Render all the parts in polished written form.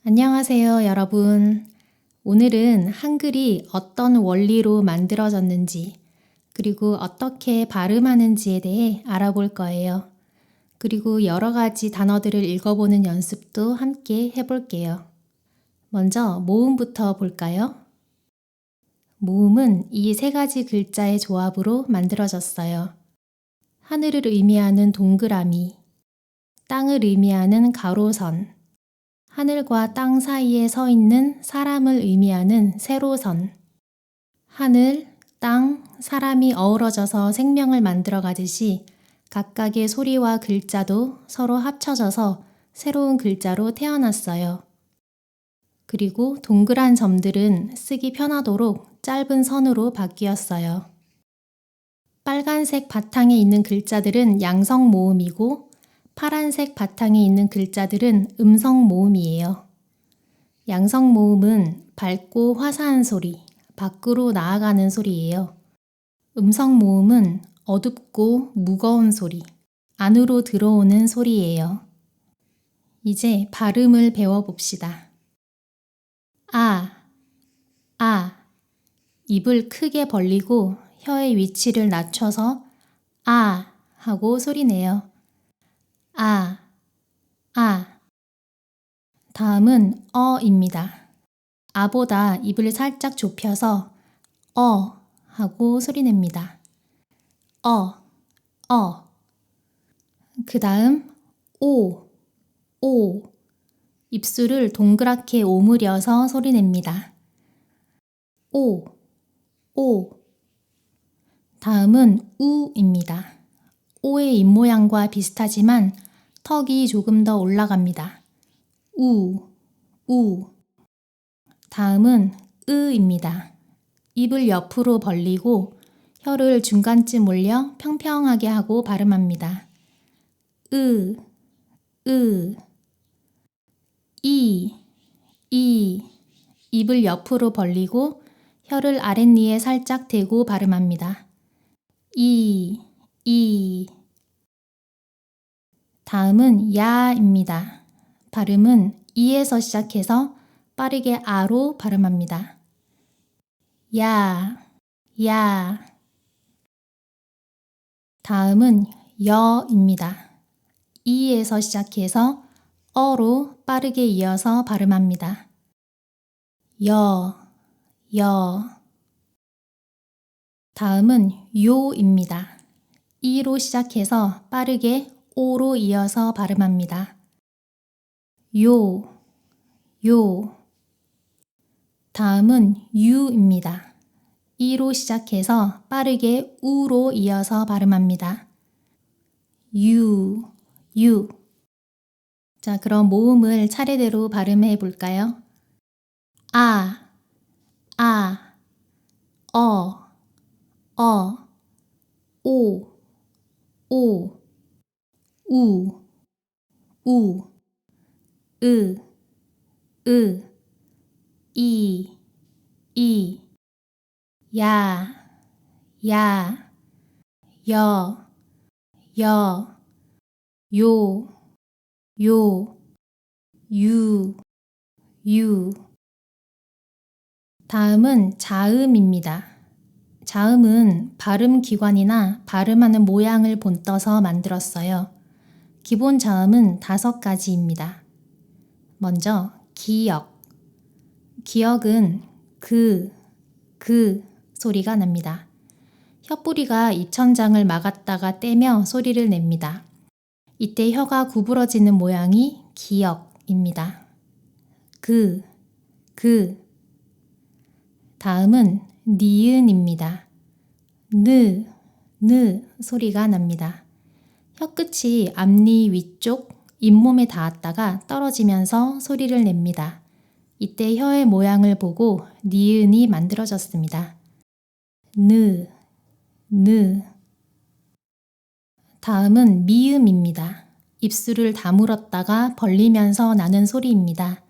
안녕하세요, 여러분. 오늘은 한글이 어떤 원리로 만들어졌는지, 그리고 어떻게 발음하는지에 대해 알아볼 거예요. 그리고 여러 가지 단어들을 읽어보는 연습도 함께 해볼게요. 먼저 모음부터 볼까요? 모음은 이 세 가지 글자의 조합으로 만들어졌어요. 하늘을 의미하는 동그라미, 땅을 의미하는 가로선, 하늘과 땅 사이에 서 있는 사람을 의미하는 세로선. 하늘, 땅, 사람이 어우러져서 생명을 만들어 가듯이 각각의 소리와 글자도 서로 합쳐져서 새로운 글자로 태어났어요. 그리고 동그란 점들은 쓰기 편하도록 짧은 선으로 바뀌었어요. 빨간색 바탕에 있는 글자들은 양성 모음이고 파란색 바탕에 있는 글자들은 음성 모음이에요. 양성 모음은 밝고 화사한 소리, 밖으로 나아가는 소리예요. 음성 모음은 어둡고 무거운 소리, 안으로 들어오는 소리예요. 이제 발음을 배워봅시다. 아, 입을 크게 벌리고 혀의 위치를 낮춰서 아 하고 소리내요. 아. 다음은 어입니다. 아보다 입을 살짝 좁혀서 하고 소리냅니다. 그 다음 오. 입술을 동그랗게 오므려서 소리냅니다. 오. 다음은 우입니다. 오의 입모양과 비슷하지만 턱이 조금 더 올라갑니다. 우. 다음은 으입니다. 입을 옆으로 벌리고 혀를 중간쯤 올려 평평하게 하고 발음합니다. 으. 이. 입을 옆으로 벌리고 혀를 아랫니에 살짝 대고 발음합니다. 이. 다음은 야입니다. 발음은 이에서 시작해서 빠르게 아로 발음합니다. 야. 다음은 여입니다. 이에서 시작해서 어로 빠르게 이어서 발음합니다. 여. 다음은 요입니다. 이로 시작해서 빠르게 오로 이어서 발음합니다. 요. 다음은 유입니다. 이로 시작해서 빠르게 우로 이어서 발음합니다. 유. 자, 그럼 모음을 차례대로 발음해 볼까요? 아, 어, 오, 우, 으, 이, 야, 여, 요, 유. 다음은 자음입니다. 자음은 발음 기관이나 발음하는 모양을 본떠서 만들었어요. 기본 자음은 5가지입니다. 먼저 기역. 기역은 그 소리가 납니다. 혀뿌리가 입천장을 막았다가 떼며 소리를 냅니다. 이때 혀가 구부러지는 모양이 기역입니다. 그. 다음은 니은입니다. 느 소리가 납니다. 혀끝이 앞니 위쪽 잇몸에 닿았다가 떨어지면서 소리를 냅니다. 이때 혀의 모양을 보고 니은이 만들어졌습니다. 느. 다음은 미음입니다. 입술을 다물었다가 벌리면서 나는 소리입니다.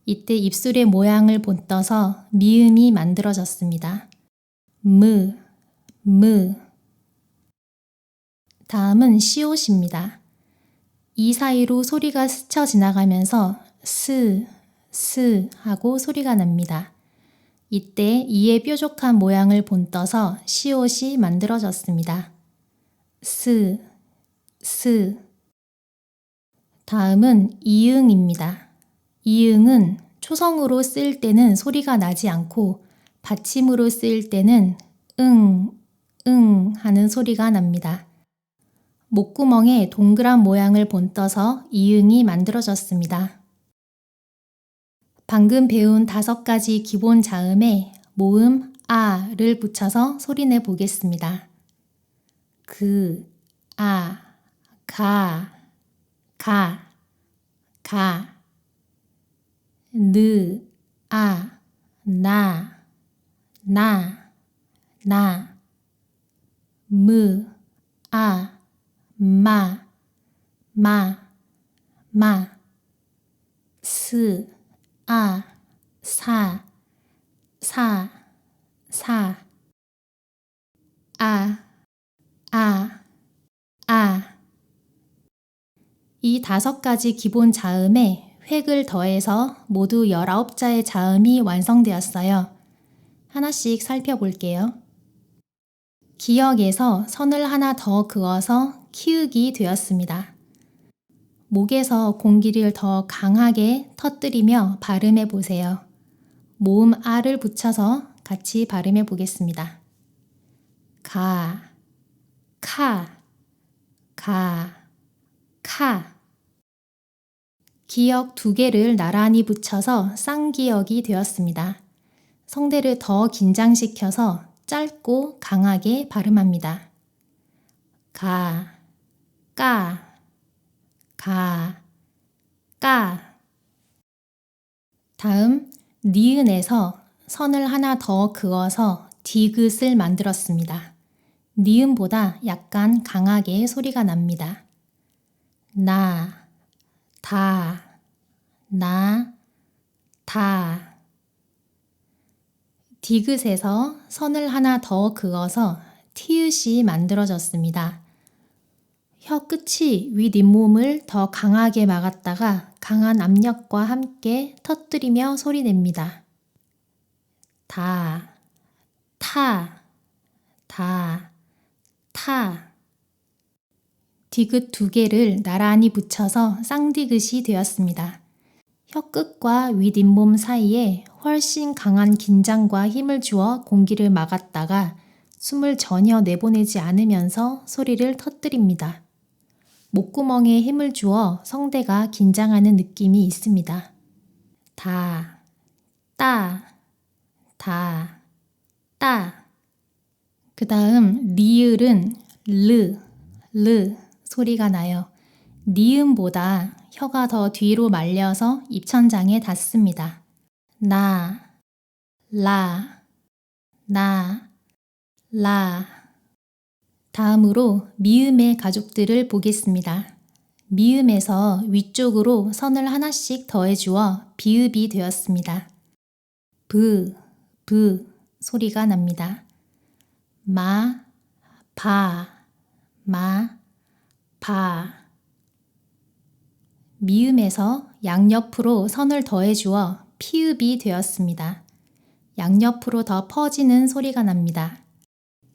이때 입술의 모양을 본떠서 미음이 만들어졌습니다. 무. 다음은 시옷입니다. 이 사이로 소리가 스쳐 지나가면서 스 스 하고 소리가 납니다. 이때 이의 뾰족한 모양을 본떠서 시옷이 만들어졌습니다. 스, 스. 다음은 이응입니다. 이응은 초성으로 쓰일 때는 소리가 나지 않고 받침으로 쓰일 때는 응, 응 하는 소리가 납니다. 목구멍에 동그란 모양을 본떠서 이응이 만들어졌습니다. 방금 배운 5가지 기본 자음에 모음 아를 붙여서 소리내 보겠습니다. 그, 아, 가, 느, 아, 나, 무, 아, 마, 스, 아, 사, 아. 이 5가지 기본 자음에 획을 더해서 모두 19자의 자음이 완성되었어요. 하나씩 살펴볼게요. 기역에서 선을 하나 더 그어서 키읔이 되었습니다. 목에서 공기를 더 강하게 터뜨리며 발음해 보세요. 모음 아를 붙여서 같이 발음해 보겠습니다. 가, 카. 기역 2개를 나란히 붙여서 쌍기역이 되었습니다. 성대를 더 긴장시켜서 짧고 강하게 발음합니다. 가, 다음 니은에서 선을 하나 더 그어서 디귿을 만들었습니다. 니은보다 약간 강하게 소리가 납니다. 나, 다. 디귿에서 선을 하나 더 그어서 티읕이 만들어졌습니다. 혀 끝이 윗 잇몸을 더 강하게 막았다가 강한 압력과 함께 터뜨리며 소리냅니다. 타. 디귿 2개를 나란히 붙여서 쌍디귿이 되었습니다. 혀끝과 윗 잇몸 사이에 훨씬 강한 긴장과 힘을 주어 공기를 막았다가 숨을 전혀 내보내지 않으면서 소리를 터뜨립니다. 목구멍에 힘을 주어 성대가 긴장하는 느낌이 있습니다. 따. 그 다음 리을은 르 소리가 나요. 니음보다 혀가 더 뒤로 말려서 입천장에 닿습니다. 라. 다음으로 미음의 가족들을 보겠습니다. 미음에서 위쪽으로 선을 하나씩 더해주어 비읍이 되었습니다. 브 소리가 납니다. 마, 바. 미음에서 양옆으로 선을 더해주어 피읍이 되었습니다. 양옆으로 더 퍼지는 소리가 납니다.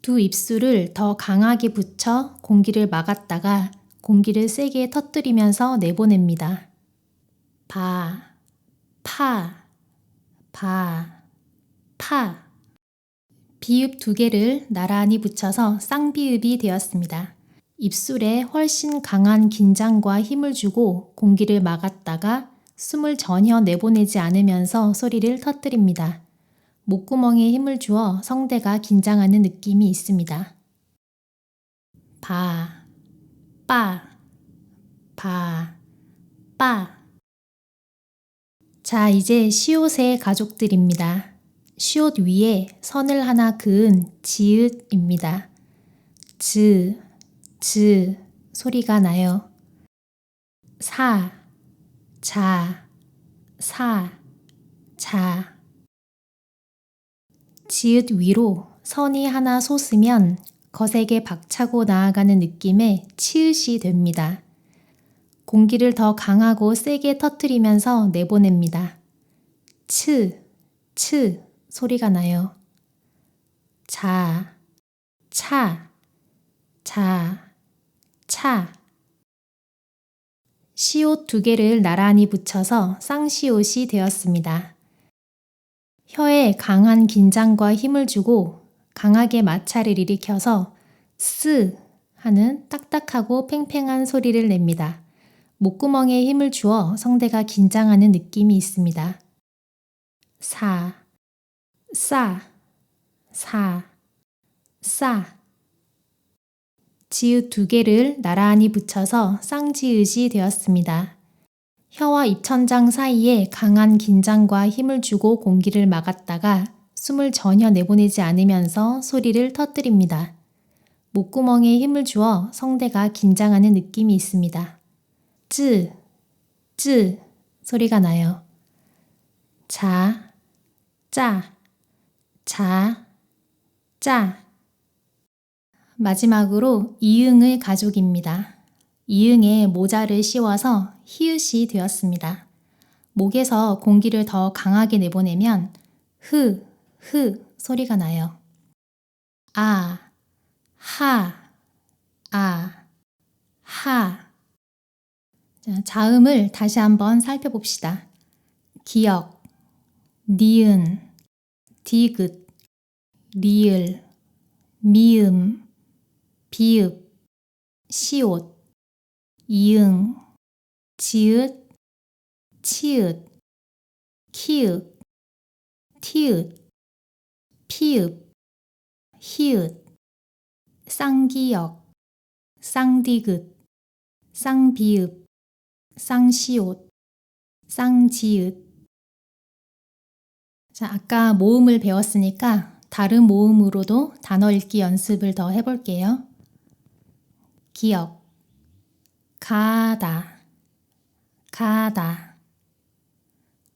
두 입술을 더 강하게 붙여 공기를 막았다가 공기를 세게 터뜨리면서 내보냅니다. 파. 비읍 2개를 나란히 붙여서 쌍비읍이 되었습니다. 입술에 훨씬 강한 긴장과 힘을 주고 공기를 막았다가 숨을 전혀 내보내지 않으면서 소리를 터뜨립니다. 목구멍에 힘을 주어 성대가 긴장하는 느낌이 있습니다. 바. 자, 이제 시옷의 가족들입니다. 시옷 위에 선을 하나 그은 지읒입니다. 즈 소리가 나요. 사, 자. 지읒 위로 선이 하나 솟으면 거세게 박차고 나아가는 느낌의 치읓이 됩니다. 공기를 더 강하고 세게 터뜨리면서 내보냅니다. 츠, 츠 소리가 나요. 자, 차, 자, 차. 시옷 두 개를 나란히 붙여서 쌍시옷이 되었습니다. 혀에 강한 긴장과 힘을 주고 강하게 마찰을 일으켜서 스 하는 딱딱하고 팽팽한 소리를 냅니다. 목구멍에 힘을 주어 성대가 긴장하는 느낌이 있습니다. 사, 싸, 사, 싸. 지읒 두 개를 나란히 붙여서 쌍지읒이 되었습니다. 혀와 입천장 사이에 강한 긴장과 힘을 주고 공기를 막았다가 숨을 전혀 내보내지 않으면서 소리를 터뜨립니다. 목구멍에 힘을 주어 성대가 긴장하는 느낌이 있습니다. 쯔, 쯔 소리가 나요. 자, 짜, 자, 짜. 마지막으로 이응의 가족입니다. 이응에 모자를 씌워서 히읗이 되었습니다. 목에서 공기를 더 강하게 내보내면 흐, 흐 소리가 나요. 아, 하, 아, 하. 자, 자음을 다시 한번 살펴봅시다. 기역, 니은, 디귿, 리을, 미음, 비읍, 시옷, 이응, 지읒, 치읒, 키읔, 티읒, 피읍, 히읗, 쌍기역, 쌍디귿, 쌍비읍, 쌍시옷, 쌍지읒. 자, 아까 모음을 배웠으니까 다른 모음으로도 단어 읽기 연습을 더 해볼게요. 기역, 가다, 가다.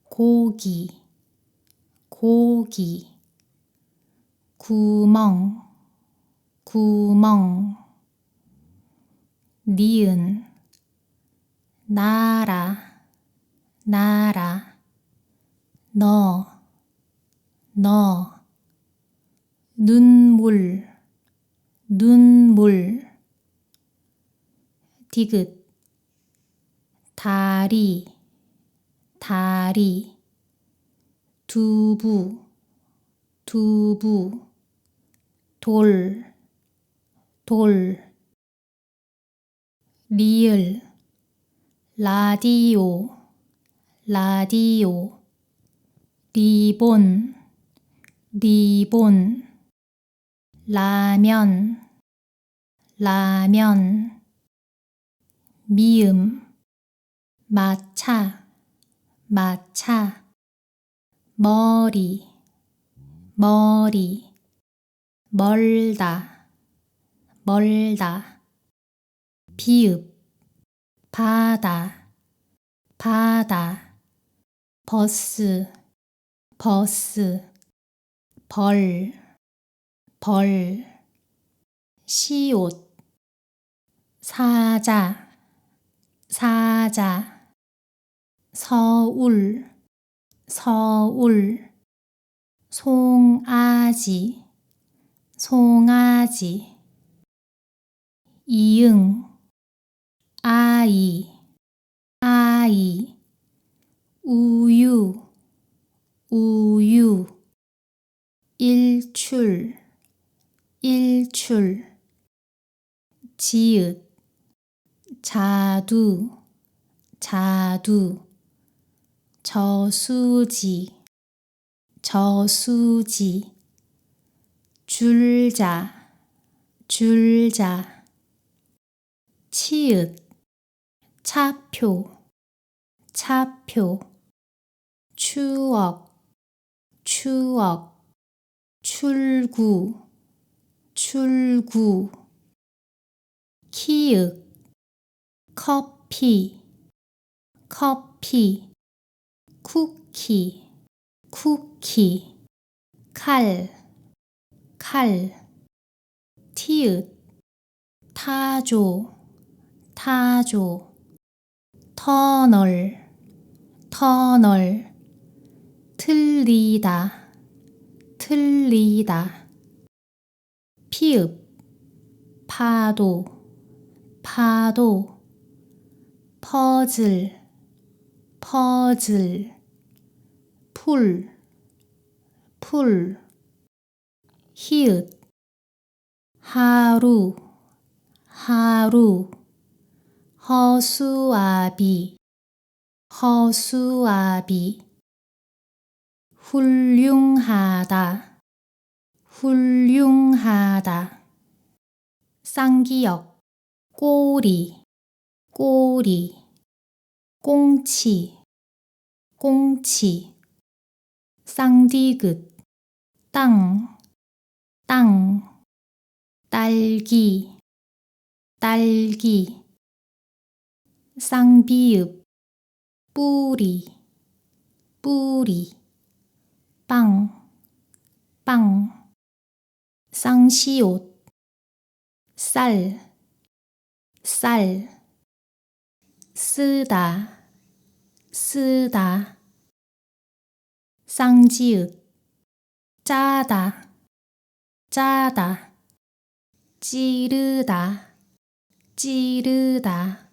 고기, 고기. 구멍, 구멍. 니은, 나라, 나라. 너, 눈물, 눈물. 디귿, 다리, 다리. 두부, 두부. 돌, 돌. 리을, 라디오, 라디오. 리본, 리본. 라면, 라면. 미음, 마차, 마차. 머리, 머리. 멀다, 멀다. 비읍, 바다, 바다. 버스, 버스. 벌, 벌. 시옷, 사자, 사자. 서울, 서울. 송아지, 송아지. 이응, 아이, 아이. 우유, 우유. 일출, 일출. 지읒, 자두, 자두. 저수지, 저수지. 줄자, 줄자. 치읓, 차표, 차표. 추억, 추억. 출구, 출구. 키읔, 커피, 커피. 쿠키, 쿠키. 칼, 칼. 티읕, 타조, 타조. 터널, 터널. 틀리다, 틀리다. 피읍, 파도, 파도. 퍼즐, 퍼즐. 풀, 풀. 히읗, 하루, 하루. 허수아비, 허수아비. 훌륭하다, 훌륭하다. 쌍기역, 꼬리, 꼬리. 꽁치, 꽁치. 쌍디귿, 땅, 땅. 딸기, 딸기. 쌍비읍, 뿌리, 뿌리. 빵, 빵. 쌍시옷, 쌀, 쌀. 쓰다, 쓰다. 쌍지읒, 짜다, 짜다. 찌르다, 찌르다.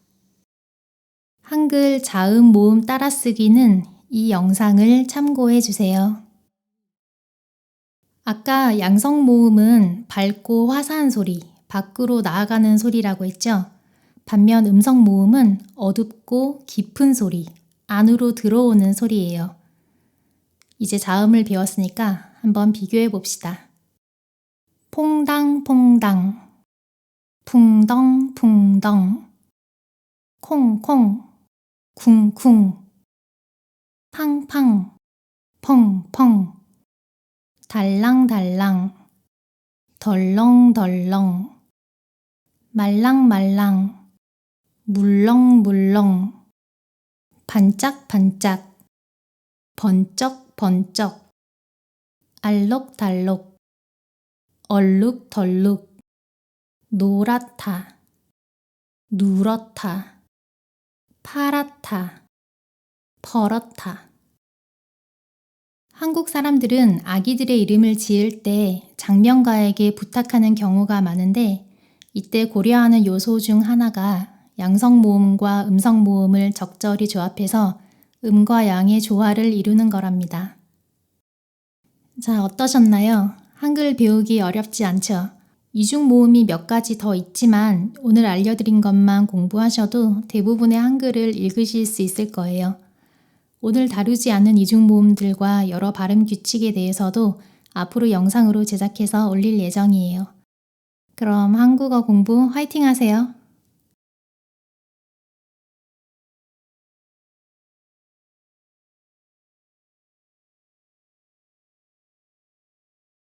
한글 자음 모음 따라쓰기는 이 영상을 참고해 주세요. 아까 양성 모음은 밝고 화사한 소리, 밖으로 나아가는 소리라고 했죠? 반면 음성 모음은 어둡고 깊은 소리, 안으로 들어오는 소리예요. 이제 자음을 배웠으니까 한번 비교해 봅시다. 퐁당퐁당, 풍덩풍덩. 콩콩, 쿵쿵. 팡팡, 펑펑. 달랑달랑, 덜렁덜렁. 말랑말랑, 물렁물렁. 반짝반짝, 번쩍번쩍. 알록달록, 얼룩덜룩. 노랗다, 누렇다. 파랗다, 퍼렇다. 한국 사람들은 아기들의 이름을 지을 때 장명가에게 부탁하는 경우가 많은데 이때 고려하는 요소 중 하나가 양성 모음과 음성 모음을 적절히 조합해서 음과 양의 조화를 이루는 거랍니다. 자, 어떠셨나요? 한글 배우기 어렵지 않죠? 이중 모음이 몇 가지 더 있지만 오늘 알려드린 것만 공부하셔도 대부분의 한글을 읽으실 수 있을 거예요. 오늘 다루지 않은 이중 모음들과 여러 발음 규칙에 대해서도 앞으로 영상으로 제작해서 올릴 예정이에요. 그럼 한국어 공부 화이팅 하세요.